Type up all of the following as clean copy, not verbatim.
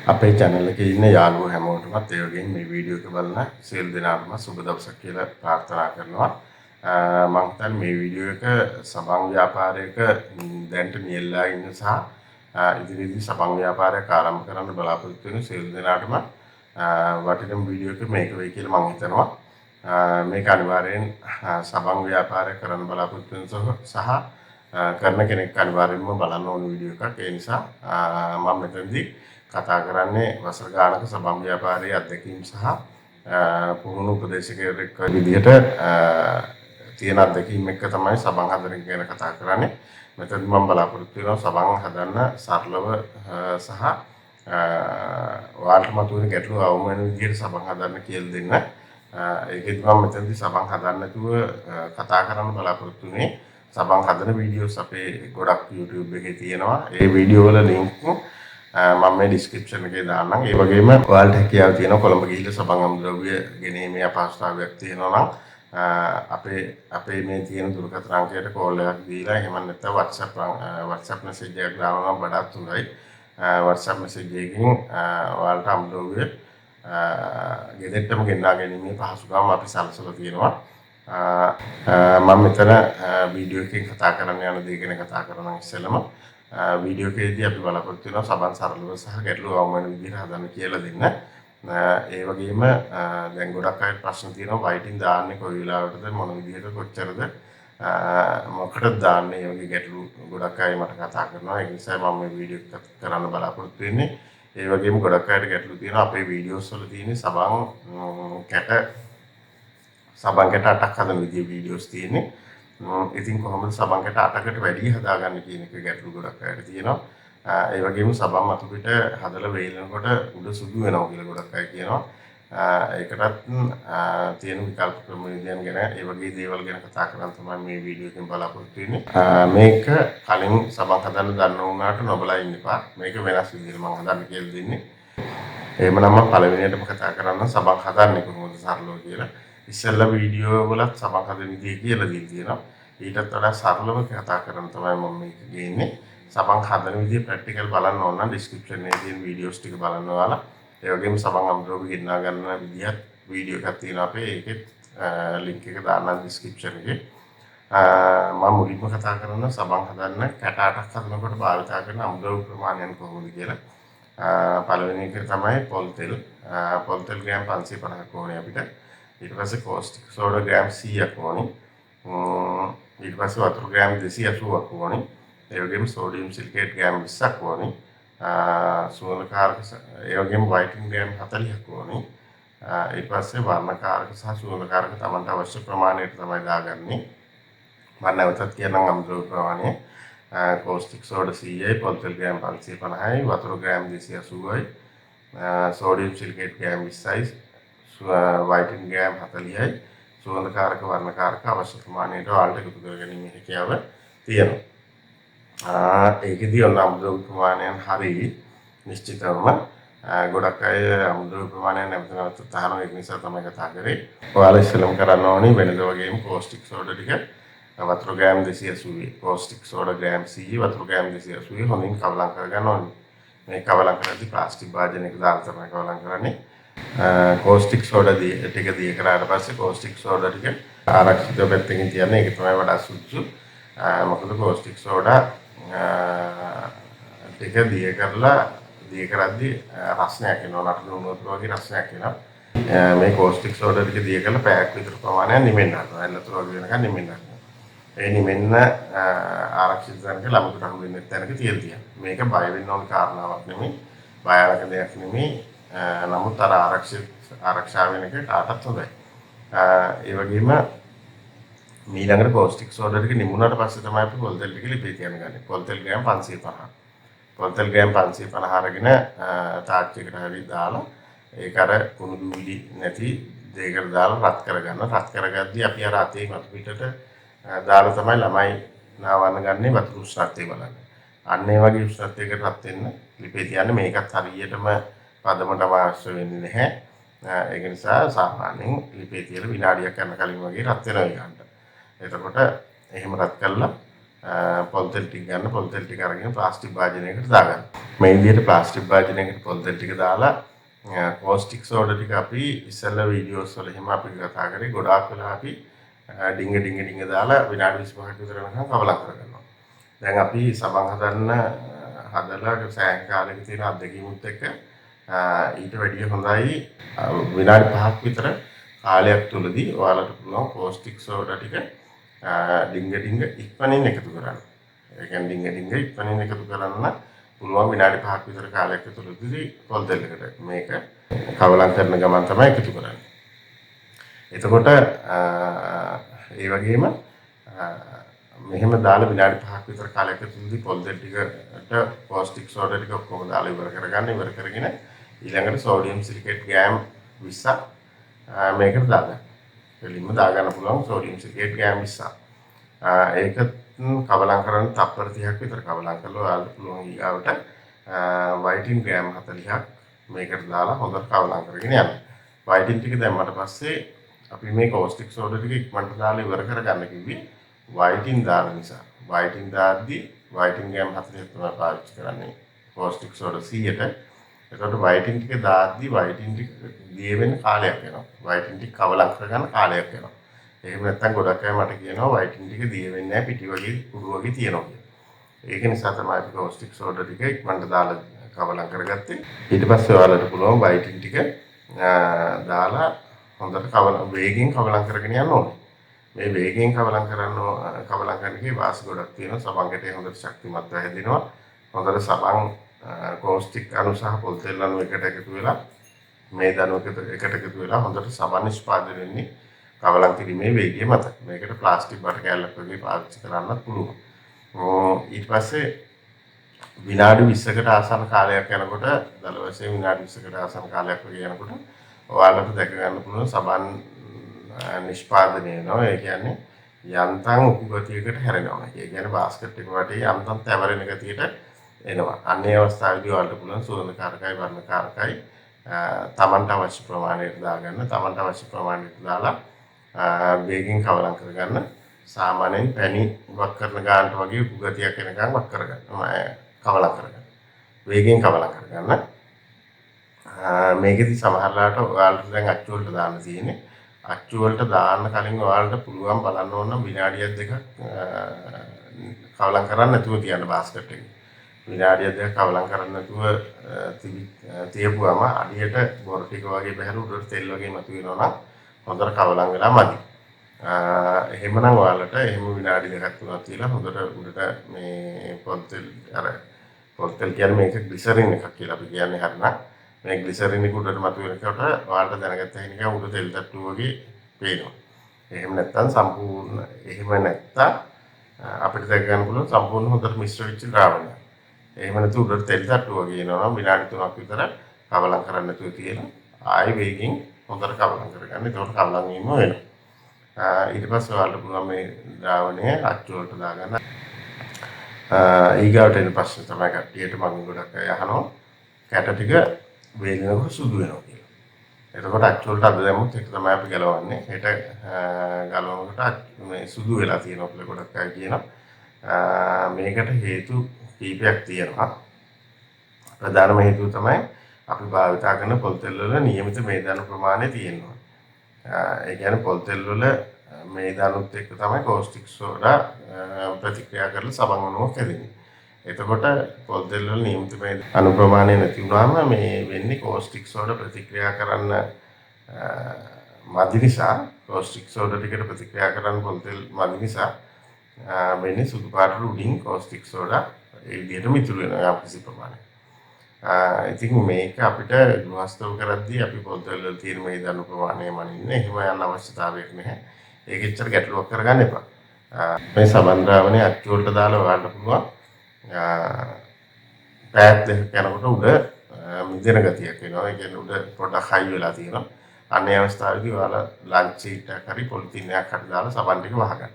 අපේ channel එකේ ඉන්න යාළුවෝ හැමෝටමත් ඒ වගේම මේ වීඩියෝ එක බලන සියලු දෙනාටම සුබ දවසක් කියලා ප්‍රාර්ථනා කරනවා. මම හිතන්නේ මේ වීඩියෝ එක සබන් ව්‍යාපාරයක දැනට නියැලලා ඉන්න සහ ඉදිරියේදී සබන් ව්‍යාපාරයක් ආරම්භ කරන්න බලාපොරොත්තු වෙන සියලු දෙනාටම වටිනා වීඩියෝ එක මේක වෙයි කියලා මම හිතනවා. මේක අනිවාර්යෙන් සබන් ව්‍යාපාරයක් කරන්න බලාපොරොත්තු වෙන සහ කරන කෙනෙක් අනිවාර්යෙන්ම බලන්න ඕන වීඩියෝ එකක්. ඒ නිසා මම මෙතනදී කතා කරන්නේ වසර ගානක සබන් ව්‍යාපාරයේ අත්දැකීම් සහ පුහුණු උපදේශකයෙක් විදිහට තියෙන අත්දැකීම් එක්ක තමයි සබන් හදන ගැන කතා කරන්නේ. මෙතනදී මම බලාපොරොත්තු වෙනවා සබන් හදන්න සරලව සහ ඔයාලට මතුවෙන ගැටලු අවම වෙන විදිහට සබන් හදන්න කියලා දෙන්න. ඒකෙදි මම මෙතනදී සබන් හදන්න නැතුව කතා කරන්න බලාපොරොත්තු වෙන්නේ. සබන් හදන වීඩියෝස් අපේ ගොඩක් YouTube එකේ තියෙනවා. ඒ වීඩියෝ වල ලින්ක් මම මේ ඩිස්ක්‍රිප්ෂන් එකේ දාන්නම්. ඒ වගේම ඔයාලට හැකියාව තියෙනවා කොළඹ ගිහිල්ලා සබන් අමුද්‍රව්‍ය ගෙනීමේ අපහසුතාවයක් තියෙනවා නම් අපේ මේ තියෙන දුරකථන අංකයට කෝල් එකක් දීලා එහෙම නැත්නම් WhatsApp message එකක් දානවා නම් වඩාත් හොඳයි. WhatsApp message එකකින් ඔයාලට අමුද්‍රව්‍ය ගෙදරටම ගෙනා ගැනීමේ පහසුකම් අපි සලසලා තියෙනවා. මම මෙතන වීඩියෝ එකකින් කතා කරන්න යන දේ ගැන කතා කරන ඉස්සෙල්ලම වීඩියෝ එකේදී අපි බලාපොරොත්තු වෙනවා සබන් සරලව සහ ගැටලු අවම වෙන විදිහට හදන්න කියලා දෙන්න. ඒ වගේම දැන් ගොඩක් අය ප්‍රශ්න තියෙනවා වයිටින් දාන්නේ කොයි වෙලාවටද මොන විදිහට කොච්චරද මොකටද දාන්නේ මේ වගේ ගැටලු ගොඩක් අය මට කතා කරනවා. ඒ නිසා මම මේ වීඩියෝ එක කරන්න බලාපොරොත්තු වෙන්නේ. ඒ වගේම ගොඩක් අයට ගැටලු තියෙනවා අපේ වීඩියෝස් වල තියෙන සබන් කැට 8ක් හදන විදිහේ වීඩියෝස් තියෙන්නේ. ඉතින් කොහොමද සබන් කැට 8කට වැඩි හදාගන්න කියන එක ගැටලු ගොඩක් අයට තියෙනවා. ඒ වගේම සබන් මතු පිට හදලා වේලනකොට උඩ සුදු වෙනවා කියලා ගොඩක් අය කියනවා. ඒකටත් තියෙන විකල්ප ක්‍රමයන් ගැන ඒ වගේ දේවල් ගැන කතා කරන් තමයි මේ වීඩියෝ එකෙන් බලාපොරොත්තු වෙන්නේ. මේක කලින් සබන් හදන්න දන්න වුණාට නොබලා ඉන්න එපා. මේක වෙනස් විදිහට මම හදන්න කියලා දෙන්නේ. එහෙමනම් මම පළවෙනියටම කතා කරන්න සබන් හදන්නේ කොහොමද සරලව කියලා. ඉස්සෙල්ලා වීඩියෝ වලත් සබන් හදන විදිහ කියලා දීලා තියෙනවා. ඊටත් වඩා සරලව කතා කරන්න තමයි මම මේක ගේන්නේ. සබන් හදන විදිහ ප්‍රැක්ටිකල් බලන්න ඕන නම් ඩිස්ක්‍රිප්ෂන් එකේ තියෙන වීඩියෝස් ටික බලන්න ඔයාලා. ඒ වගේම සබන් අමුද්‍රව්‍ය ගෙන්නා ගන්න විදිහත් වීඩියෝ එකක් තියෙනවා අපේ. ඒකෙත් ලින්ක් එක දාන්නම් ඩිස්ක්‍රිප්ෂන් එකේ. මම මුලින්ම කතා කරනවා සබන් හදන්න කැට 8ක් හදනකොට භාවිතා කරන අමුද්‍රව්‍ය ප්‍රමාණයන් කොහොමද කියලා. පළවෙනි එක තමයි පොල් තෙල්. පොල් තෙල් ග්‍රෑම් 550ක් ඕනේ අපිට. ඊට පස්සේ කෝස්ටික් සෝඩා ග්‍රෑම් 100ක් ඕනේ. ඊට පස්සේ වතුර ග්‍රෑම් 280ක් ඕනේ. ඒ වගේම සෝඩියම් සිලිකේට් ග්‍රෑම් 20ක් ඕනේ. සුවඳකාරක ඒ වගේම වයිටින් ග්‍රෑම් 40ක් ඕනේ. ඊට පස්සේ වර්ණකාරක සහ සුවඳකාරක Tamanට අවශ්‍ය ප්‍රමාණයට තමයි දාගන්නේ. මම නැවතත් කියන්නම් අමුද්‍රව්‍ය ප්‍රමාණය. කෝස්ටික් සෝඩා 100යි, පොල් තෙල් ග්‍රෑම් 550යි, වතුර ග්‍රෑම් 280යි, සෝඩියම් සිලිකේට් ග්‍රෑම් 20යි, වයිටින් ග්‍රෑම් 40යි, සුවඳකාරක වර්ණකාරක අවශ්‍ය ප්‍රමාණයට ඔයාලට එකතු කරගැනීමේ හැකියාව තියෙනවා. ඒකෙදී ඔන්න අමුද්‍රව්‍ය ප්‍රමාණයන් හරි නිශ්චිතවම ගොඩක් අය අමුද්‍රව්‍ය ප්‍රමාණයන් නැවත තහනම් ඒක නිසා තමයි කතා කරේ. ඔයාලා ඉස්සෙල්ලම කරන්න ඕනේ වෙනද වගේම කෝස්ටික් සෝඩා ටික වතුර ග්‍රෑම් 280, කෝස්ටික් සෝඩා ග්‍රෑම් 100, වතුර ග්‍රෑම් 280 හොඳින් කවලම් කරගන්න ඕනේ. මේ කවලම් කරද්දී ප්ලාස්ටික් භාජනයක දාලා තමයි කවලම් කරන්නේ. කෝස්ටික් සෝඩා ටික දී කරාට පස්සේ කෝස්ටික් සෝඩා ටික ආරක්ෂිත පැත්තකින් තියන්න. ඒක තමයි වඩා සුදුසු. මොකද කෝස්ටික් සෝඩා ටික දී කරද්දී රසණයක් එනවා. නටන උණුවත වගේ රසණයක් එනවා. මේ කෝස්ටික් සෝඩා ටික දී කරලා පැයක් විතර ප්‍රමාණයක් නිමෙන්න හදනවා. ඇල්ලතුර වගේ වෙනකන් නිමෙන්න හදනවා. ඒ නිමෙන්න ආරක්ෂිත තැනක ළමකට හම් වෙන්නේ තැනක තියන්න. මේක බය වෙන්න ඕන කාරණාවක් නෙමෙයි. භයානක දෙයක් නෙමෙයි. නමුත් අර ආරක්ෂා වෙන එක කාටත් හොඳයි. ඒ වගේම ඊළඟට කෝස්ටික් සෝඩා ටික නිමුණාට පස්සේ තමයි අපි පොල් තෙල් ටික ලිපේ තියන්න ගන්නේ. පොල් තෙල් ග්‍රෑම් 550. පොල් තෙල් ග්‍රෑම් 550 අරගෙන තාච්චයකට හරි දාලා ඒක අර කුණු දුවිලි නැති දෙයකට දාලා රත් කරගන්න. රත් කරගද්දී අපි අර අතේ මතු පිටට දාලා තමයි ළමයි නාවන්න ගන්නේ වතුර උෂ්ණත්වය බලන්න. අන්න ඒ වගේ උෂ්ණත්වයකට රත් වෙන්න ලිපේ තියන්න. මේකත් හරියටම පදමට අවශ්‍ය වෙන්නේ නැහැ. ඒක නිසා සාමාන්‍යයෙන් ලිපේ තියලා විනාඩියක් යන කලින් වගේ රත් වෙනවා ගන්න. එතකොට එහෙම රත් කළා පොල් තෙල් ටික ගන්න. පොල් තෙල් ටික අරගෙන ප්ලාස්ටික් භාජනයකට දාගන්න. මේ විදිහට ප්ලාස්ටික් භාජනයකට පොල් තෙල් ටික දාලා කෝස්ටික් සෝඩා ටික අපි ඉස්සෙල්ලා වීඩියෝස් වල එහෙම අපි කතා කරේ. ගොඩාක් වෙලා අපි ඩිංග දාලා විනාඩි 25ක විතර වෙනකම් කවලා කරගන්නවා. දැන් අපි සබන් හදලා සෑහෙන කාලෙක තියෙන අත්දැකීමුත් එක්ක ඊට වැඩිය හොඳයි විනාඩි 5ක් විතර කාලයක් තුලදී ඔයාලට පුළුවන් කෝස්ටික් සෝඩා ටික ඩිංග ඉක්මනින් එකතු කරන්න. ඒ කියන්නේ ඩිංග ඉක්මනින් එකතු කරන්න පුළුවන් විනාඩි 5ක් විතර කාලයක් තුලදී පොල් තෙල්ලකට මේක කවලම් කරන ගමන් තමයි එකතු කරන්නේ. එතකොට ඒ වගේම මෙහෙම දාලා විනාඩි 5ක් විතර කාලයක් තුලදී පොල් තෙල් ටිකට කෝස්ටික් සෝඩා ටික ඔක්කොම දාලා ඉවර කරගෙන ඊළඟට සෝඩියම් සිලිකේට් ගෑම් 20ක් මේකට දාගන්න. එළින්ම දාගන්න පුළුවන් සෝඩියම් සිලිකේට් ගෑම් 20ක්. ඒක කවලම් කරන්න තප්පර 30ක් විතර කවලම් කළා ඔයාලට පුළුවන් ඊගාවට වයිටින් ග්‍රෑම් 40ක් මේකට දාලා හොඳට කවලම් කරගෙන යන්න. වයිටින් ටික දැම්මට පස්සේ අපි මේ කෝස්ටික් සෝඩා ටික ඉක්මනට දාලා ඉවර කරගන්න කිව්වේ වයිටින් දාන නිසා. වයිටින් දාද්දී වයිටින් ග්‍රෑම් 40ක් තමයි පාවිච්චි කරන්නේ කෝස්ටික් සෝඩා 100ට. එතකොට වයිටින් ටික දාද්දී වයිටින් ටික දිය වෙන කාලයක් යනවා. වයිටින් ටික කවලම් කරගන්න කාලයක් යනවා. එහෙම නැත්නම් ගොඩක් අය මට කියනවා වයිටින් ටික දිය වෙන්නේ නැහැ පිටි වගේ කුඩු වගේ තියෙනවා කියලා. ඒක නිසා තමයි අපි කෝස්ටික් සෝඩා ටික ඉක්මනට දාලා කවලම් කරගත්තේ. ඊට පස්සේ ඔයාලට පුළුවන් වයිටින් ටික දාලා හොඳට වේගෙන් කවලම් කරගෙන යන්න ඕනේ. මේ වේගෙන් කවලම් කරන එකේ වාසි ගොඩක් තියෙනවා. සබන් ගැටේ හොඳට ශක්තිමත්ව හැදෙනවා. හොඳට සබන් කෝස්ටික් අණු සහ පොල් තෙල් අණු එකට එකතු වෙලා මේ දණු එකට එකතු වෙලා හොඳට සබන් නිෂ්පාදනය වෙන්නේ කවලම් කිරීමේ වේගය මත. මේකට ප්ලාස්ටික් බට කෑල්ලක් වගේ පාවිච්චි කරන්නත් පුළුවන්. ඊට පස්සේ විනාඩි 20කට ආසන්න කාලයක් යනකොට දල වශයෙන් විනාඩි 20කට ආසන්න කාලයක් වගේ යනකොට ඔයාලට දැක ගන්න පුළුවන් සබන් නිෂ්පාදනය වෙනවා. ඒ කියන්නේ යන්තම් උකු ගතියකට හැරෙනවා. ඒ කියන්නේ බාස්කට් එක වටේ යන්තම් තැවරෙන ගතියට එනවා. අන්නේ අවස්ථාවේදී ඔයාලට පුළුවන් සුවඳ කාරකයි වර්ණ කාරකයි තමන්ට අවශ්‍ය ප්‍රමාණයට දාගන්න. තමන්ට අවශ්‍ය ප්‍රමාණයට දාලා වේගෙන් කවලම් කරගන්න. සාමාන්‍යයෙන් පැණි වක් කරන ගානට වගේ උකු ගතියක් එනකන් වක් කරගන්න. කවලම් කරගන්න. වේගෙන් කවලම් කරගන්න. මේකෙදි සමහරලාට ඔයාලට දැන් අච්චු වලට දාන්න තියෙන්නේ. අච්චු වලට දාන්න කලින් ඔයාලට පුළුවන් බලන්න ඕන විනාඩියක් දෙකක් කවලම් කරන්න නැතුව තියන්න බාස්කට් එකේ. විනාඩියක් දෙකක් කවලම් කරන්න නැතුව තියපුවම අඩියට බොර ටික වගේ බහැර උඩට තෙල් වගේ මතුවෙනවා නම් හොඳට කවලම් වෙලා මදි. එහෙමනම් ඔයාලට එහෙම විනාඩි දෙකක් තුනක් තියලා හොඳට උඩට මේ පොල් තෙල් කියන්නේ මේක ග්ලිසරින් එකක් කියලා අපි කියන්නේ හරිනම් මේ ග්ලිසරින් එක උඩට මතුවෙනකොට ඔයාලට දැනගත්ත හැකියි උඩ තෙල් තට්ටු වගේ පේනවා. එහෙම නැත්නම් අපිට දැක ගන්න පුළුවන් සම්පූර්ණ හොඳට මිශ්‍ර වෙච්ච ද්‍රාවණය. එහෙම නැතු උඩට තෙල් තට්ටු වගේ එනවා නම් විනාඩි 3ක් විතර කවලම් කරන්න නැතුව තියලා ආයෙ වේගෙන් හොඳට කවලම් කරගන්න. ඒකට කවලම් වීම වෙනවා. ඊට පස්සේ ඔයාලට පුළුවන් මේ ද්‍රාවණය අච්චු වලට දාගන්න. ඊගාවට එන ප්‍රශ්නේ තමයි කට්ටියට මම ගොඩක් අය අහනවා කැට ටික වේලෙනකොට සුදු වෙනවා කියලා. එතකොට අච්චු වලට අද දැම්මොත් ඒක තමයි අපි ගලවන්නේ. හෙට ගලවනකොට මේ සුදු වෙලා තියෙනවා කියලා ගොඩක් අය කියනවා. මේකට හේතු කීපයක් තියෙනවා. ප්‍රධානම හේතුව තමයි අපි භාවිතා කරන පොල් තෙල් වල නියමිත මේදානු ප්‍රමාණය තියෙනවා. ඒ කියන්නේ පොල් තෙල් වල මේදානුත් එක්ක තමයි කෝස්ටික් සෝඩා ප්‍රතික්‍රියා කරලා සබන් අණුවක් හැදෙන්නේ. එතකොට පොල් තෙල් වල නියමිත මේදානු ප්‍රමාණය නැති වුණාම මේ වෙන්නේ කෝස්ටික් සෝඩා ප්‍රතික්‍රියා කරන්න මදි නිසා කෝස්ටික් සෝඩා ටිකට ප්‍රතික්‍රියා කරන්න පොල් තෙල් මදි නිසා වෙන්නේ සුදු පාට උඩින් කෝස්ටික් සෝඩා ඒ විදිහට මිතුරු වෙනවා යම් කිසි ප්‍රමාණයක්. ඉතින් මේක අපිට ගෘහස්ථව කරද්දී අපි පොල් තෙල් වල තියෙන මේදානු ප්‍රමාණය මනින්නේ එහෙම යන අවශ්‍යතාවයක් නැහැ. ඒක එච්චර ගැටලුවක් කරගන්න එපා. මේ සබන් ද්‍රාවණය අච්චු වලට දාලා ඔයාලට පුළුවන් පැයක් දෙකක් යනකොට උඩ මිදෙන ගතියක් එනවා. ඒ කියන්නේ උඩ පොඩක් හයි වෙලා තියෙනවා. අන්නේ අවස්ථාවේදී ඔයාලා ලන්ච් සීට් එකක් හරි පොලිතින් එකක් හරි දාලා සබන් ටික වහගන්න.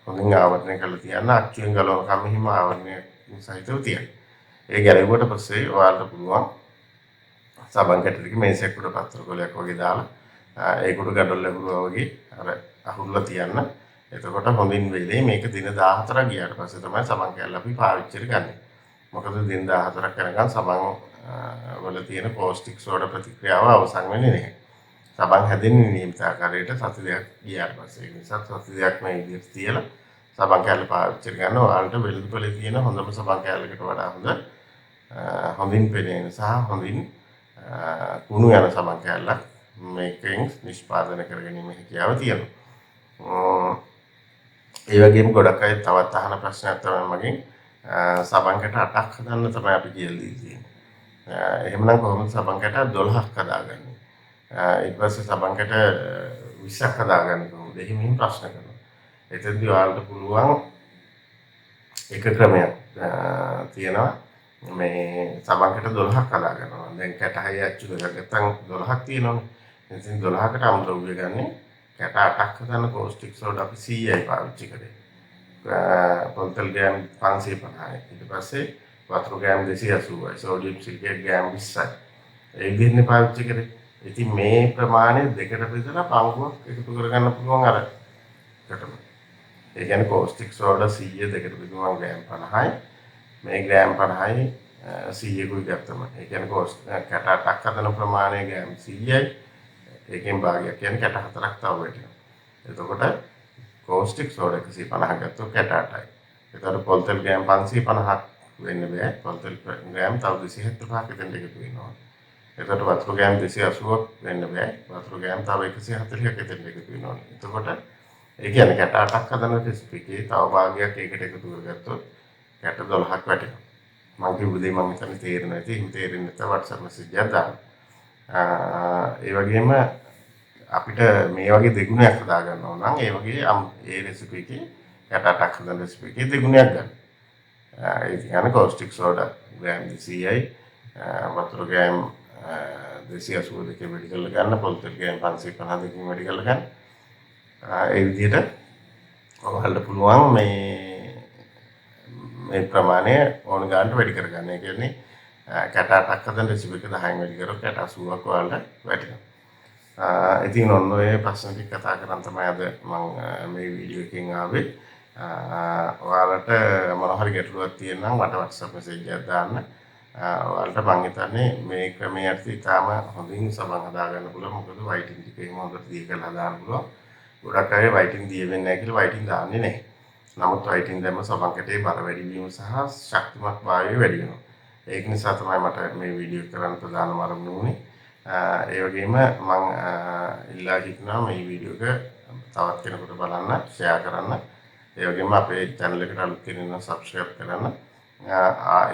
හොඳින් ආවරණය කරලා තියන්න. අච්චුවෙන් ගලවනකම් මෙහිම ආවරණය සහිතව තියන්න. ඒ ගැලවුවට පස්සේ ඔයාලට පුළුවන් සබන් කැට ටික මේසයක් උඩ පත්‍ර කොලයක් වගේ දාලා ඒකට ගඩොල් ලැබුවා වගේ අර අහුල්ලා තියන්න. එතකොට හොඳින් වෙලේ මේක දින 14ක් ගියාට පස්සේ තමයි සබන් කෑල්ල අපි පාවිච්චියට ගන්නේ. මොකද දින 14ක් යනකම් සබන් වල තියෙන පෞෂ්ටික සෝඩා ප්‍රතික්‍රියාව අවසන් වෙන්නේ නැහැ. සබන් හැදෙන්නේ නියමිත ආකාරයට සති දෙකක් ගියාට පස්සේ. ඒ නිසා සති දෙකක් මේ විදිහට තියලා සබන් කෑල්ල පාවිච්චි කරගන්න ඔයාලට වෙළඳපොලේ තියෙන හොඳම සබන් කෑල්ලකට වඩා හොඳින් පෙනෙන සහ හොඳින් කුණු යන සබන් කෑල්ලක් මේකෙන් නිෂ්පාදනය කරගැනීමේ හැකියාව තියෙනවා. ඒ වගේම ගොඩක් අය තවත් අහන ප්‍රශ්නයක් තමයි මගෙන් සබන් කැට 8ක් හදන්න තමයි අපි කියලා දීලා තියෙන්නේ. එහෙමනම් කොහොමද සබන් කැට 12ක් හදාගන්නේ? ඊට පස්සේ සබන් කැට 20ක් හදාගන්නේ කොහොමද? එහෙම ප්‍රශ්න කරනවා. එතෙන්දී ඔයාලට පුළුවන් එක ක්‍රමයක් තියෙනවා. මේ සබන් කැට 12ක් හදාගන්නවා. දැන් කැට 6 අච්චු දෙකක් ගත්තම 12ක් තියෙනවනේ. ඉතින් 12කට අමුද්‍රව්‍ය ගන්නේ කැට 8ක් හදන්න කෝස්ටික් සෝඩා අපි 100යි පාවිච්චි කරේ. පොල්තල් ග්‍රෑම් 550යි. ඊට පස්සේ වතුර ග්‍රෑම් 280යි. සෝඩියම් සිලිකේට් ග්‍රෑම් 20යි. ඒ විදිහට පාවිච්චි කරේ. ඉතින් මේ ප්‍රමාණය දෙකට බෙදලා පංගුවක් එකතු කරගන්න පුළුවන් අර කටම. ඒ කියන්නේ කෝස්ටික් සෝඩා 100 දෙකට බෙදුවම ග්‍රෑම් 50යි. මේ ග්‍රෑම් 50යි 100කුයි ගත්තම. ඒ කියන්නේ කැට 8ක් හදන ප්‍රමාණය ග්‍රෑම් 100යි. ඒකෙන් භාගයක් කියන්නේ කැට 4ක් තව වෙනවා. එතකොට කෝස්ටික් සෝඩා 150 ගත්තොත් කැට 8යි. එතකොට පොල්තල් ග්‍රෑම් 550ක් වෙන්න බෑ. පොල්තල් ග්‍රෑම් තව 275ක් එතෙන්ට එකතු වෙනවා. එතකොට වතුර ග්‍රෑම් 280ක් වෙන්න බෑ. වතුර ග්‍රෑම් තව 140ක් එතෙන්ට එකතු වෙනවා. එතකොට ඒ කියන්නේ කැට 8ක් හදන රෙසිපි එකේ තව භාගයක් ඒකට එකතු කරගත්තොත් කැට 12ක් වැටෙනවා. මම කිව්ව දේ මම හිතන්නේ තේරෙනවා. ඉතින් තේරෙන්නේ නැත්නම් WhatsApp message එකක් දාන්න. ඒ වගේම අපිට මේ වගේ දෙගුණයක් හදා ගන්න ඕන නම් ඒ වගේ ඒ රෙසිපි එකේ කැට 8ක් හදන රෙසිපි එකේ දෙගුණයක් ගන්න. ඒ කියන්නේ කෝස්ටික් සෝඩා ග්‍රෑම් 200යි වතුර ග්‍රෑම් 282 වැඩි කරලා ගන්න පොල්තල් ග්‍රෑම් 550 වැඩි කරලා ගන්න. ඒ විදිහට ඔයාලට පුළුවන් මේ ප්‍රමාණය ඕන ගන්නට වැඩි කරගන්න. ඒ කියන්නේ කැට 8ක් හදන රෙසිපි එක 10න් වැඩි කරොත් කැට 80ක් ඔයාලට වැටෙනවා. ඉතින් ඔන්න ඔය ප්‍රශ්න ටික කතා කරන් තමයි අද මම මේ වීඩියෝ එකෙන් ආවේ. ඔයාලට මොන හරි ගැටලුවක් තියෙනවා නම් මට WhatsApp message එකක් දාන්න. ඔයාලට මම හිතන්නේ මේ ක්‍රමයේ අර්ථය ඉතාම හොඳින් සමන් හදා ගන්න පුළුවන්. මොකද වයිටින් ටික එහෙම හොඳට දී කරලා හදාන්න පුළුවන්. ගොඩක් අය වයිටින් දිය වෙන්නේ නැහැ කියලා වයිටින් දාන්නේ නැහැ. නමුත් වයිටින් දැම්ම සමන් කැටේ බර වැඩි වීම සහ ශක්තිමත් භාවය වැඩි වෙනවා. ඒක නිසා තමයි මට මේ වීඩියෝ කරන්න ප්‍රධානම අරමුණ වුණේ. ඒ වගේම මම ඉල්ලා හිටිනවා මේ වීඩියෝ එක තවත් කෙනෙකුට බලන්න ෂෙයා කරන්න. ඒ වගේම අපේ channel එකට අලුත් කෙනෙක් subscribe කරන්න.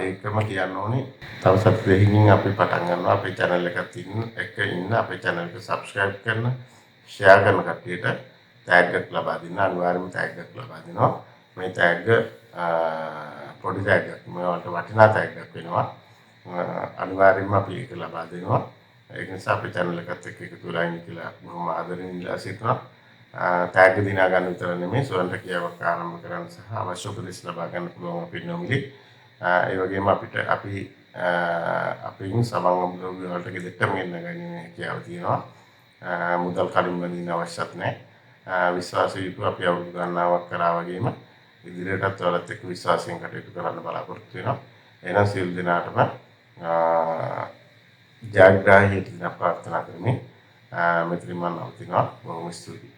ඒකම කියන්න ඕනේ. තව සති දෙකකින් අපි පටන් ගන්නවා අපේ channel එකත් ඉන්න අපේ channel එක subscribe කරන ෂෙයා කරන කට්ටියට tag එකක් ලබා දෙන්න. අනිවාර්යයෙන්ම tag එකක් ලබා දෙනවා. මේ tag පොඩි tag එකක් මේවට වටිනා tag එකක් වෙනවා. අනිවාර්යයෙන්ම අපි ඒක ලබා දෙනවා. ඒක නිසා අපේ channel එකත් එක්ක එකතු වෙලා ඉන්න කියලා බොහොම ආදරෙන් ඉල්ලා සිටිනවා. tag දිනා ගන්න විතර නෙමෙයි සොරන්ට කියාවක් ආරම්භ කරන්න සහ අවශ්‍ය උපදෙස් ලබා ගන්න පුළුවන් අපේ නොමිලේ. ඒ වගේම අපින් සමන් අමුද්‍රව්‍ය වලට ගෙදරටම ගෙන්න ගැනීමේ හැකියාව තියෙනවා. මුදල් කලින් බඳින්න අවශ්‍යත් නැහැ. විශ්වාසය යුතුව අපි අවුරුදු ගණනාවක් කරා වගේම ඉදිරියටත් ඔයාලත් එක්ක විශ්වාසයෙන් කටයුතු කරන්න බලාපොරොත්තු වෙනවා. එහෙනම් සියලු දෙනාටම ජයග්‍රාහී දින ප්‍රාර්ථනා කරමින් මෙතනින් මම නවතිනවා. බොහොම ස්තුතියි.